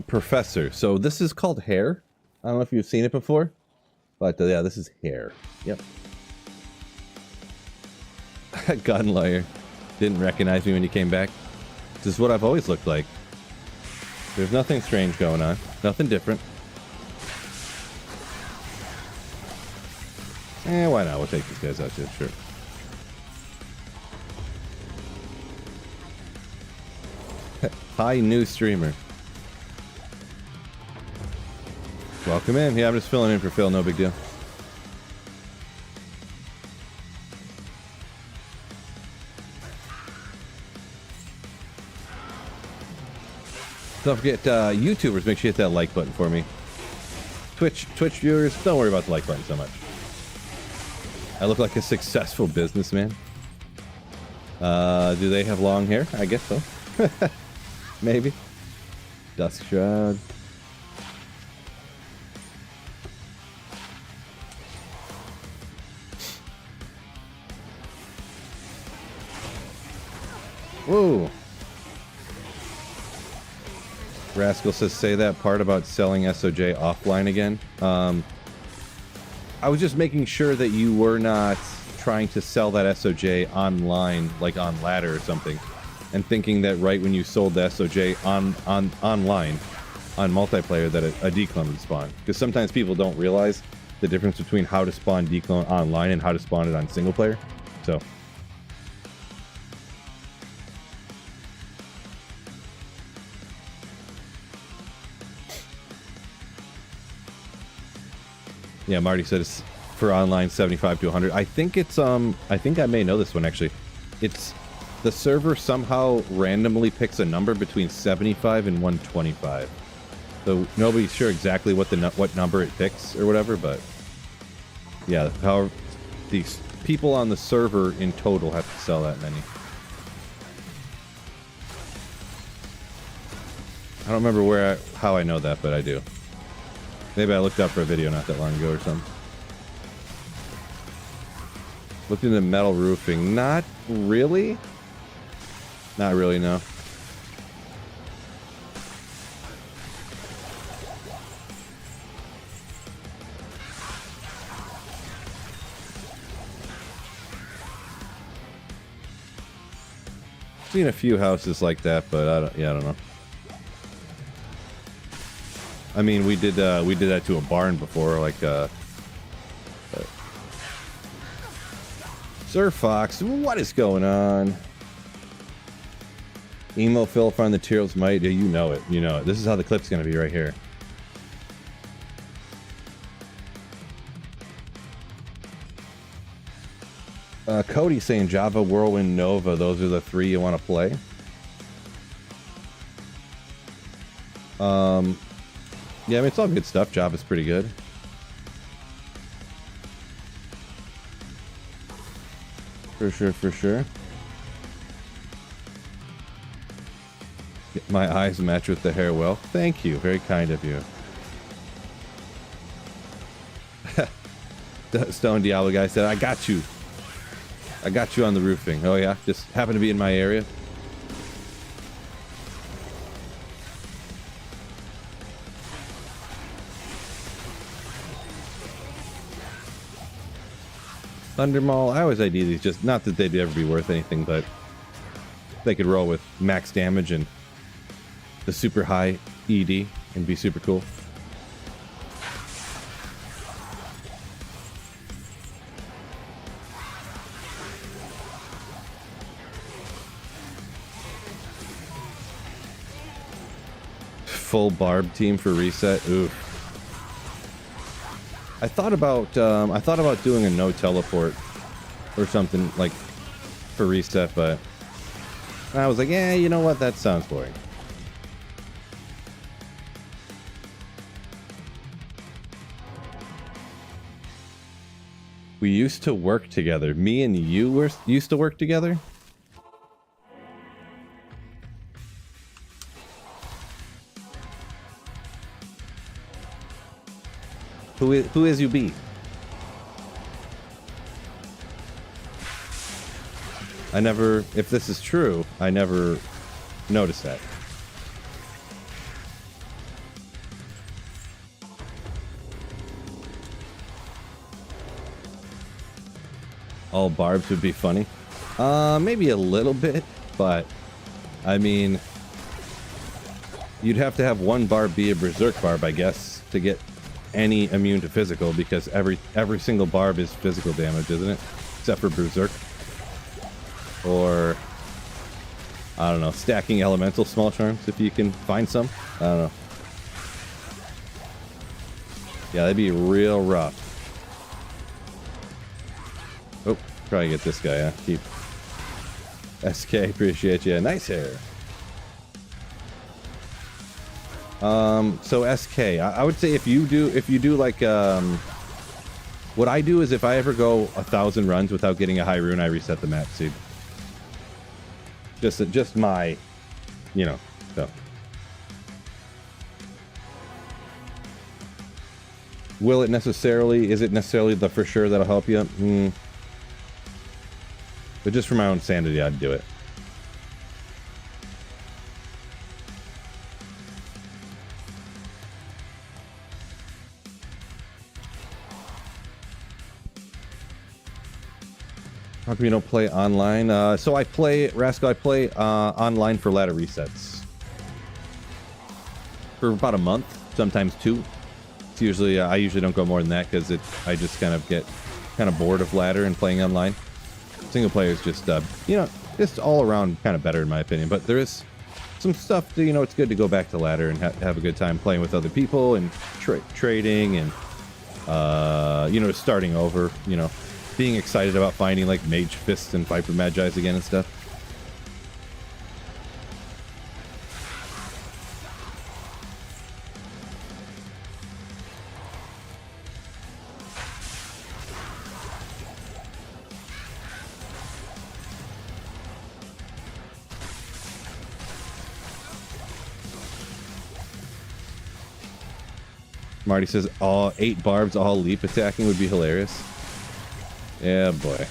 Professor. So this is called hair. I don't know if you've seen it before, but yeah, this is hair. Yep. Gun liar. Didn't recognize me when you came back. This is what I've always looked like. There's nothing strange going on. Nothing different. Why not? We'll take these guys out too, sure. Hi, new streamer. Welcome in. Yeah, I'm just filling in for Phil. No big deal. Don't forget, YouTubers, make sure you hit that like button for me. Twitch viewers, don't worry about the like button so much. I look like a successful businessman. Do they have long hair? I guess so. Maybe. Dusk Shroud. Whoa. Rascal says, say that part about selling SOJ offline again. I was just making sure that you were not trying to sell that SOJ online, like on ladder or something, and thinking that right when you sold the SOJ online, on multiplayer, that a declone would spawn. Because sometimes people don't realize the difference between how to spawn declone online and how to spawn it on single player. So. Yeah, Marty said it's for online 75 to 100. I think it's I think I may know this one actually. It's the server somehow randomly picks a number between 75 and 125. So nobody's sure exactly what number it picks or whatever, but yeah, however these people on the server in total have to sell that many. I don't remember how I know that, but I do. Maybe I looked up for a video not that long ago or something. Looked into metal roofing. Not really. Not really, no. Seen a few houses like that, but I don't know. I mean, we did that to a barn before, like Sir Fox, what is going on? Emo Phil find the Tears might. Yeah, you know it. You know it. This is how the clip's gonna be right here. Cody saying Java, Whirlwind, Nova. Those are the three you want to play. Yeah, I mean, it's all good stuff. Java's pretty good. For sure, for sure. My eyes match with the hair well. Thank you. Very kind of you. The Stone Diablo guy said, I got you. I got you on the roofing. Oh, yeah? Just happen to be in my area. Thundermaul, I always ID these, just not that they'd ever be worth anything, but they could roll with max damage and the super high ED and be super cool. Full barb team for reset. Oof. I thought about doing a no teleport or something like for reset, but I was like, yeah, you know what? That sounds boring. We used to work together. Me and you used to work together? Who is you be? I never, if this is true, I never noticed that. All barbs would be funny. Maybe a little bit, but I mean, you'd have to have one barb be a berserk barb, I guess, to get any immune to physical, because every single barb is physical damage, isn't it? Except for Berserk. Or, I don't know, stacking elemental small charms if you can find some. I don't know. Yeah, that'd be real rough. Oh, try to get this guy, huh? Keep. SK, appreciate you. Nice hair. So SK, I would say if you do like, what I do is if I ever go 1,000 runs without getting a high rune, I reset the map seed. Just my, you know, so. Is it necessarily the for sure that'll help you? But just for my own sanity, I'd do it. How come you don't play online? So I play, Rascal, I play online for ladder resets. For about a month, sometimes 2. It's usually, I usually don't go more than that because I just kind of get bored of ladder and playing online. Single player is just, you know, just all around kind of better in my opinion. But there is some stuff that, you know, it's good to go back to ladder and have a good time playing with other people and trading and, you know, starting over, you know. Being excited about finding like Mage Fists and Viper Magi's again and stuff. Marty says all 8 barbs all leap attacking would be hilarious. Yeah, boy.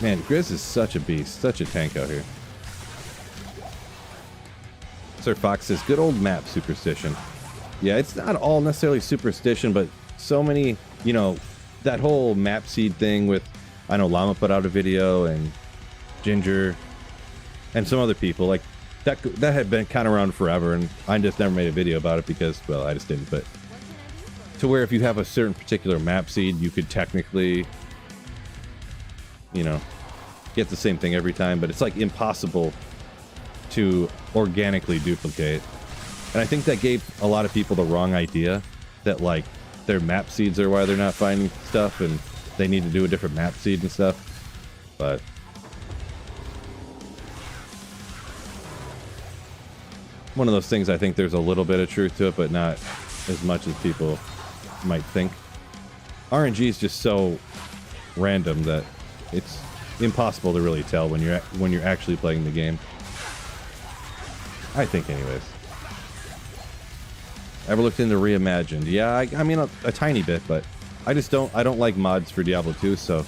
Man, Grizz is such a beast. Such a tank out here. Sir Fox says, good old map superstition. Yeah, it's not all necessarily superstition, but so many, you know, that whole map seed thing with, I know Llama put out a video, and Ginger, and some other people, like, that had been kind of around forever, and I just never made a video about it because, well, I just didn't, but... To where if you have a certain particular map seed, you could technically, you know, get the same thing every time, but it's like impossible to organically duplicate. And I think that gave a lot of people the wrong idea that like their map seeds are why they're not finding stuff and they need to do a different map seed and stuff. But one of those things, I think there's a little bit of truth to it, but not as much as people might think. RNG is just so random that it's impossible to really tell when you're actually playing the game. I think, anyways. Ever looked into Reimagined? Yeah, I mean a tiny bit, but I don't like mods for Diablo 2, so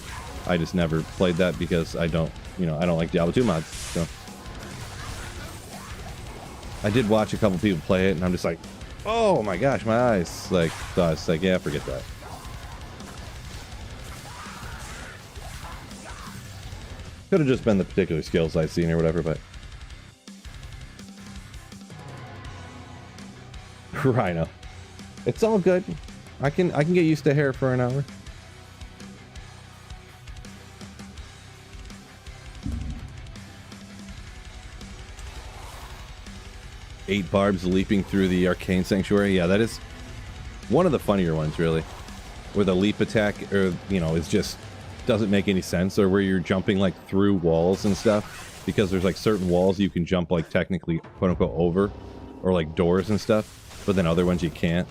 I just never played that because I don't like Diablo 2 mods. So I did watch a couple people play it, and I'm just like, oh my gosh, my eyes. Like, so I was like, yeah, forget that. Could have just been the particular skills I've seen or whatever, but... Rhino. It's all good. I can get used to hair for an hour. Eight barbs leaping through the arcane sanctuary. Yeah, that is one of the funnier ones, really. Where the leap attack, or you know, is just doesn't make any sense, or where you're jumping like through walls and stuff, because there's like certain walls you can jump like technically quote unquote over, or like doors and stuff, but then other ones you can't.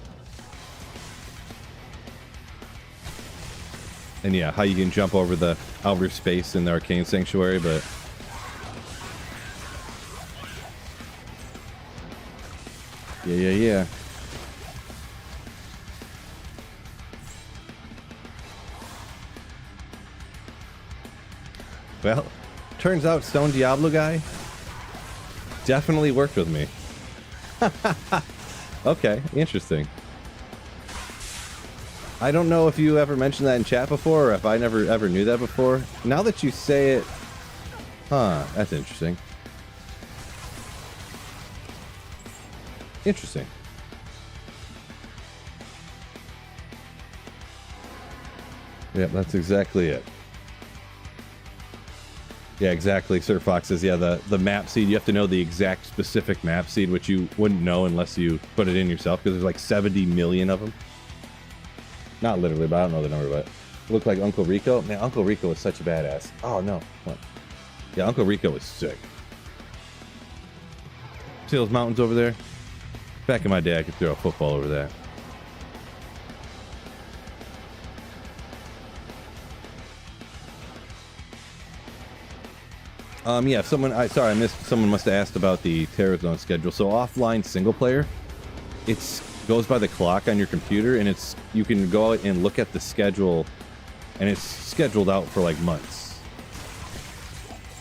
And yeah, how you can jump over the outer space in the arcane sanctuary, but yeah. Well, turns out Stone Diablo guy definitely worked with me. Okay, interesting. I don't know if you ever mentioned that in chat before, or if I never ever knew that before. Now that you say it, huh, that's interesting. Interesting. Yep, that's exactly it. Yeah, exactly. Sir Fox says, yeah, the map seed, you have to know the exact specific map seed, which you wouldn't know unless you put it in yourself, because there's like 70 million of them. Not literally, but I don't know the number, but look like Uncle Rico. Man, Uncle Rico was such a badass. Oh, no. What? Yeah, Uncle Rico was sick. See those mountains over there? Back in my day, I could throw a football over that. Yeah, sorry, I missed, someone must have asked about the Terror Zone schedule. So offline single player, goes by the clock on your computer, and you can go out and look at the schedule, and it's scheduled out for like months.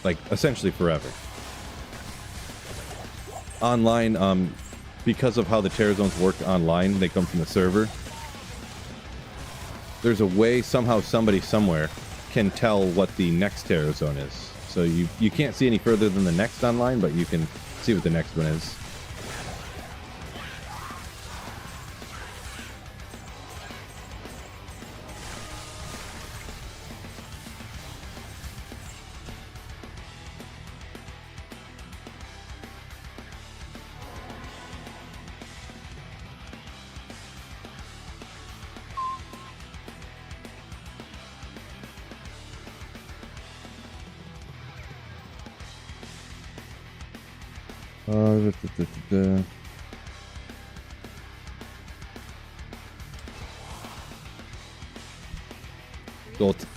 Like essentially forever. Online, because of how the Terror Zones work online, they come from the server. There's a way somehow somebody somewhere can tell what the next Terror Zone is. So you can't see any further than the next online, but you can see what the next one is.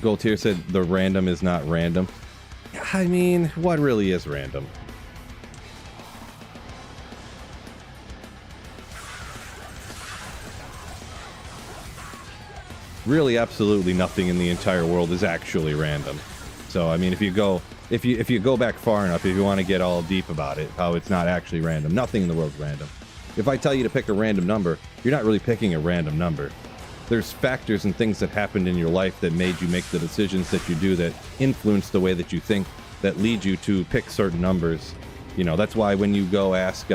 Gold said the random is not random. I mean, what really is random? Really, absolutely nothing in the entire world is actually random. So, I mean, if you go back far enough, if you want to get all deep about it, how it's not actually random, nothing in the world's random. If I tell you to pick a random number, you're not really picking a random number. There's factors and things that happened in your life that made you make the decisions that you do, that influence the way that you think, that lead you to pick certain numbers. You know, that's why when you go ask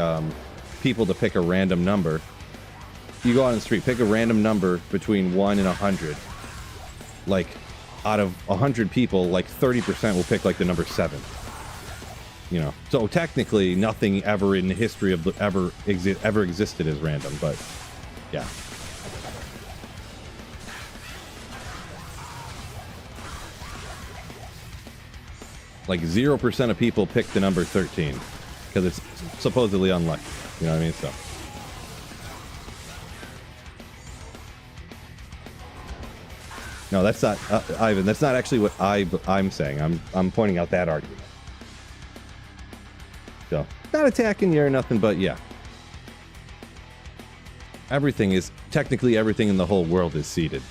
people to pick a random number, you go out on the street, pick a random number between 1 and 100. Like, out of 100 people, like 30% will pick like the number 7. You know, so technically nothing ever in the history of ever existed as random, but yeah. Like 0% of people pick the number 13 because it's supposedly unlucky. You know what I mean? So. No, that's not Ivan. That's not actually what I'm saying. I'm pointing out that argument. So, not attacking you or nothing, but yeah. Technically everything in the whole world is seeded.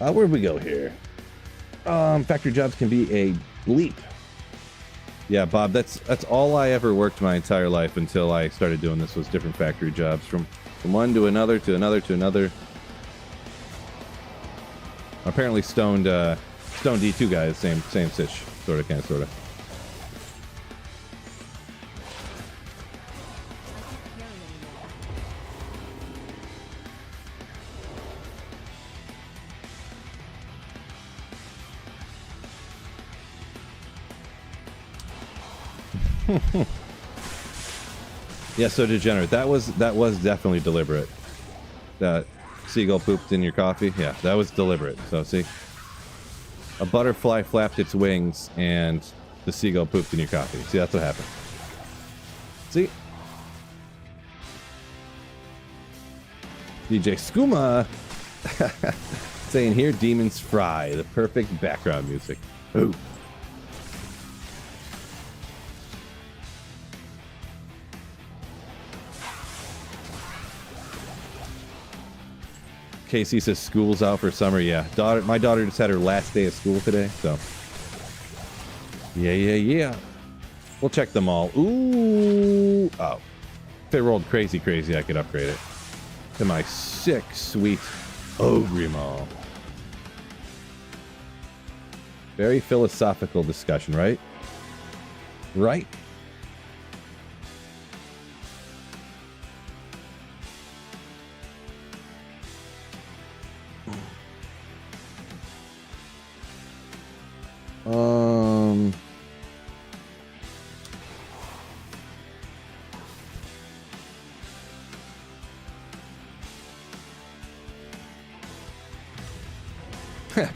Where'd we go here? Factory jobs can be a bleep. Yeah, Bob, that's all I ever worked my entire life until I started doing this, was different factory jobs from one to another to another to another. Apparently Stone D2 guys, same sitch, sort of. Yeah, so degenerate. That was definitely deliberate. That seagull pooped in your coffee. Yeah, that was deliberate. So see, a butterfly flapped its wings and the seagull pooped in your coffee. See, that's what happened. See, DJ Skooma saying here, demons fry, the perfect background music. Ooh. Casey says school's out for summer. Yeah, my daughter just had her last day of school today, so yeah. We'll check them all. Ooh, oh, if it rolled crazy, I could upgrade it to my sick, sweet Ogrimo. Very philosophical discussion, right? Right.